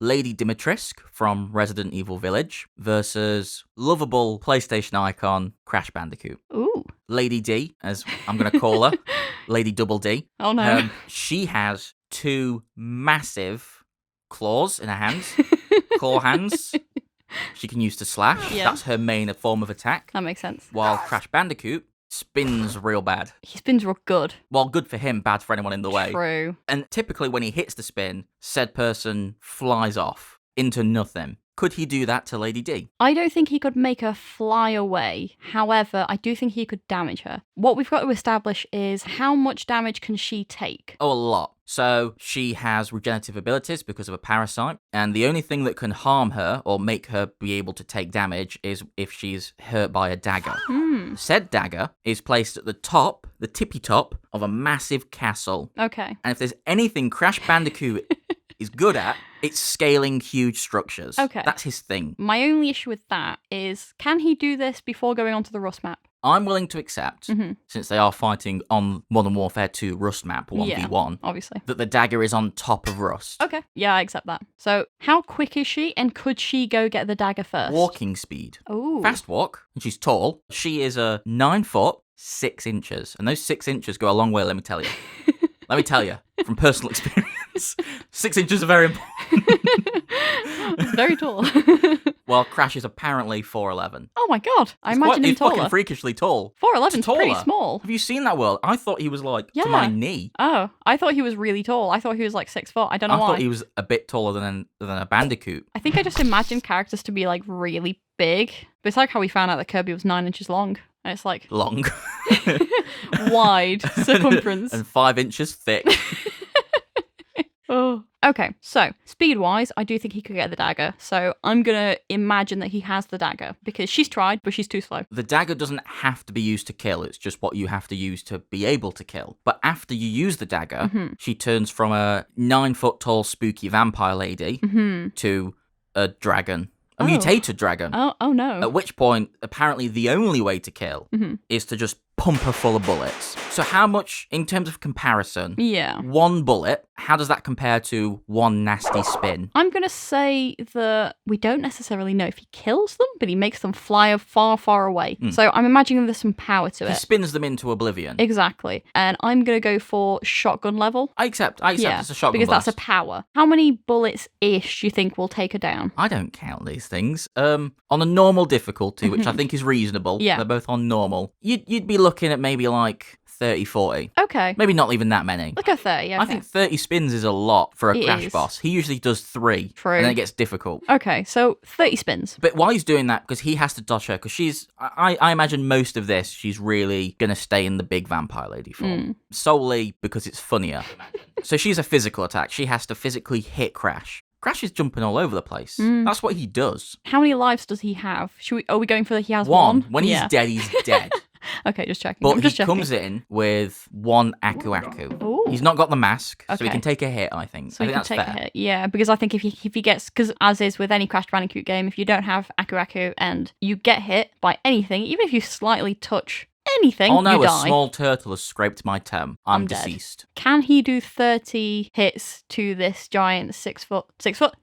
Lady Dimitrescu from Resident Evil Village versus lovable PlayStation icon Crash Bandicoot. Ooh. Lady D, as I'm going to call her, Lady Double D. Oh no. She has 2 massive claws in her hands, claw hands. She can use to slash. Yeah. That's her main form of attack. That makes sense. While Crash Bandicoot spins real bad. He spins real good. Well, good for him, bad for anyone in the way. True. And typically when he hits the spin, said person flies off into nothing. Could he do that to Lady D? I don't think he could make her fly away. However, I do think he could damage her. What we've got to establish is how much damage can she take? Oh, a lot. So she has regenerative abilities because of a parasite, and the only thing that can harm her or make her be able to take damage is if she's hurt by a dagger. Said dagger is placed at the top, the tippy top, of a massive castle. Okay. And if there's anything Crash Bandicoot is good at, it's scaling huge structures. Okay. That's his thing. My only issue with that is, can he do this before going onto the Rust map? I'm willing to accept, since they are fighting on Modern Warfare 2 Rust map 1v1, Obviously. that the dagger is on top of Rust. Okay. Yeah, I accept that. So, how quick is she, and could she go get the dagger first? Walking speed. Ooh. Fast walk, and she's tall. She is a 9 foot, 6 inches. And those 6 inches go a long way, let me tell you. Let me tell you, from personal experience, 6 inches are very important. Very tall. Well, Crash is apparently 4'11". Oh my god. I imagine him He's taller. fucking freakishly tall. 4'11's pretty Taller. small. Have you seen that world? I thought he was like to my knee. Oh, I thought he was really tall. I thought he was like 6 foot. I don't know why. I thought he was a bit taller than a Bandicoot. I think I just imagined characters to be like really big. But it's like how we found out that Kirby was 9 inches long. And it's like Long. wide circumference. And 5 inches thick. Oh. Okay, so speed-wise, I do think he could get the dagger. So I'm going to imagine that he has the dagger because she's tried, but she's too slow. The dagger doesn't have to be used to kill. It's just what you have to use to be able to kill. But after you use the dagger, she turns from a 9 foot tall spooky vampire lady to a dragon. A mutated dragon. Oh no. At which point, apparently the only way to kill is to just pump her full of bullets. So how much, in terms of comparison, Yeah. 1 bullet, how does that compare to 1 nasty spin? I'm going to say that we don't necessarily know if he kills them, but he makes them fly far, far away. So I'm imagining there's some power to He it. spins them into oblivion. Exactly. And I'm going to go for shotgun level. I accept it's a shotgun because blast. that's a power. How many bullets-ish do you think will take her down? I don't count these things. On a normal difficulty, which I think is reasonable. Yeah. They're both on normal. You'd be looking at maybe like 30, 40. Okay. Maybe not even that many. Look at 30, okay. I think 30 spins is a lot for a It Crash is. boss. He usually does 3. True. And then it gets difficult. Okay, so 30 spins. But while he's doing that, because he has to dodge her, because I imagine most of this, she's really going to stay in the big vampire lady form. Solely because it's funnier. So she's a physical attack. She has to physically hit Crash. Crash is jumping all over the place. That's what he does. How many lives does he have? Are we going for he has 1. one? When he's dead, he's dead. Okay, just checking. But I'm just he checking. comes in with 1 Aku Aku. Ooh. He's not got the mask, so he Okay. can take a hit, I think. So I he think can that's take fair. a hit. Yeah, because I think if he gets, because as is with any Crash Bandicoot game, if you don't have Aku Aku and you get hit by anything, even if you slightly touch anything, Oh no, you a die. small turtle has scraped my toe. I'm dead. deceased. Can he do 30 hits to this giant 6 foot,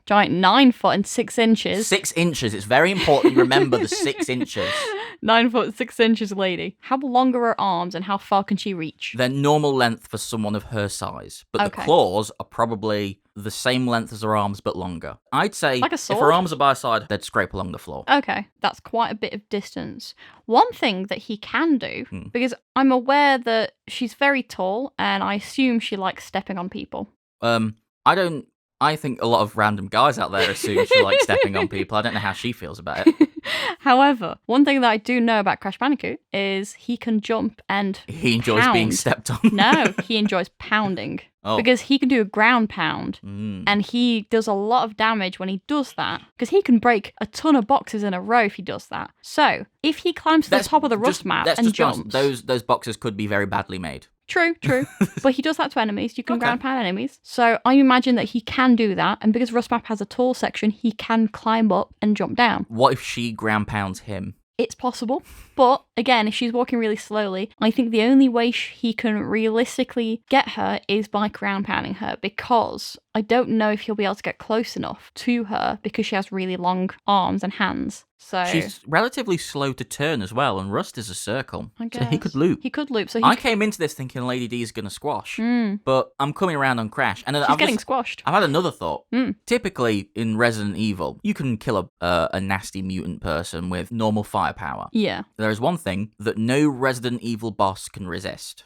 giant 9 foot and 6 inches? 6 inches. It's very important you remember the 6 inches. 9 foot 6 inches lady. How long are her arms and how far can she reach? They're normal length for someone of her size, but the Okay. claws are probably the same length as her arms, but longer. I'd say Like a if her sword? arms are by her side, they'd scrape along the floor. Okay, that's quite a bit of distance. One thing that he can do, Hmm. because I'm aware that she's very tall and I assume she likes stepping on people. I think a lot of random guys out there assume she likes stepping on people. I don't know how she feels about it. However, one thing that I do know about Crash Bandicoot is he can jump and He enjoys being pound. stepped on. No, he enjoys pounding. Oh. Because he can do a ground pound. And he does a lot of damage when he does that. Because he can break a ton of boxes in a row if he does that. So, if he climbs to the top of the rust map let's and just be honest, jumps... those boxes could be very badly made. True. But he does that to enemies. You can Okay. ground pound enemies. So I imagine that he can do that. And because Rust Map has a tall section, he can climb up and jump down. What if she ground pounds him? It's possible. But again, if she's walking really slowly, I think the only way he can realistically get her is by ground pounding her, because I don't know if he'll be able to get close enough to her because she has really long arms and hands. So she's relatively slow to turn as well, and Rust is a circle. I guess. So he could loop. He could loop. So I came into this thinking Lady D is going to squash, but I'm coming around on Crash. And she's getting squashed. I've had another thought. Typically, in Resident Evil, you can kill a nasty mutant person with normal firepower. Yeah. There is one thing that no Resident Evil boss can resist.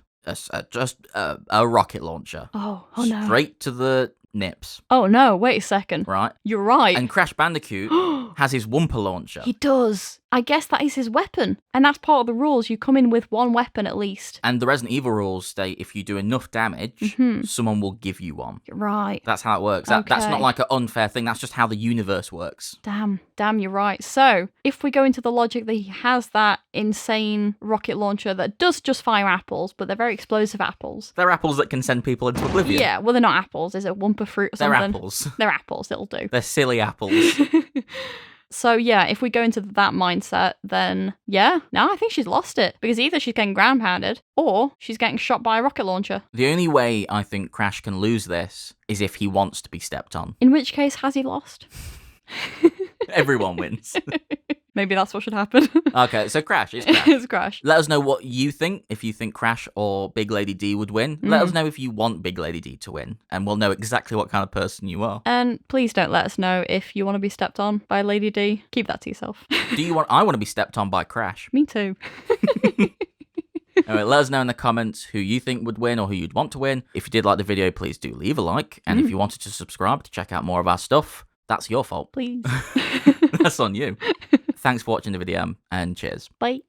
Just a rocket launcher. Oh no. Straight to the nips. Oh no, wait a second. Right? You're right. And Crash Bandicoot has his Whomper Launcher. He does. I guess that is his weapon. And that's part of the rules. You come in with one weapon at least. And the Resident Evil rules state if you do enough damage, someone will give you one. Right. That's how it works. That's not like an unfair thing. That's just how the universe works. Damn, you're right. So, if we go into the logic that he has that insane rocket launcher that does just fire apples, but they're very explosive apples. They're apples that can send people into oblivion. Yeah, well, they're not apples. Is it Whumper fruit or something? They're apples. They're apples, it'll do. They're silly apples. So yeah, if we go into that mindset, then yeah, no, I think she's lost it. Because either she's getting ground pounded, or she's getting shot by a rocket launcher. The only way I think Crash can lose this is if he wants to be stepped on. In which case, has he lost? Everyone wins. Maybe that's what should happen. Okay, so Crash. It's Crash. It's Crash. Let us know what you think. If you think Crash or Big Lady D would win, let us know if you want Big Lady D to win, and we'll know exactly what kind of person you are. And please don't let us know if you want to be stepped on by Lady D. Keep that to yourself. I want to be stepped on by Crash. Me too. Anyway, let us know in the comments who you think would win or who you'd want to win. If you did like the video, please do leave a like. And if you wanted to subscribe to check out more of our stuff, that's your fault. Please. That's on you. Thanks for watching the video, and cheers. Bye.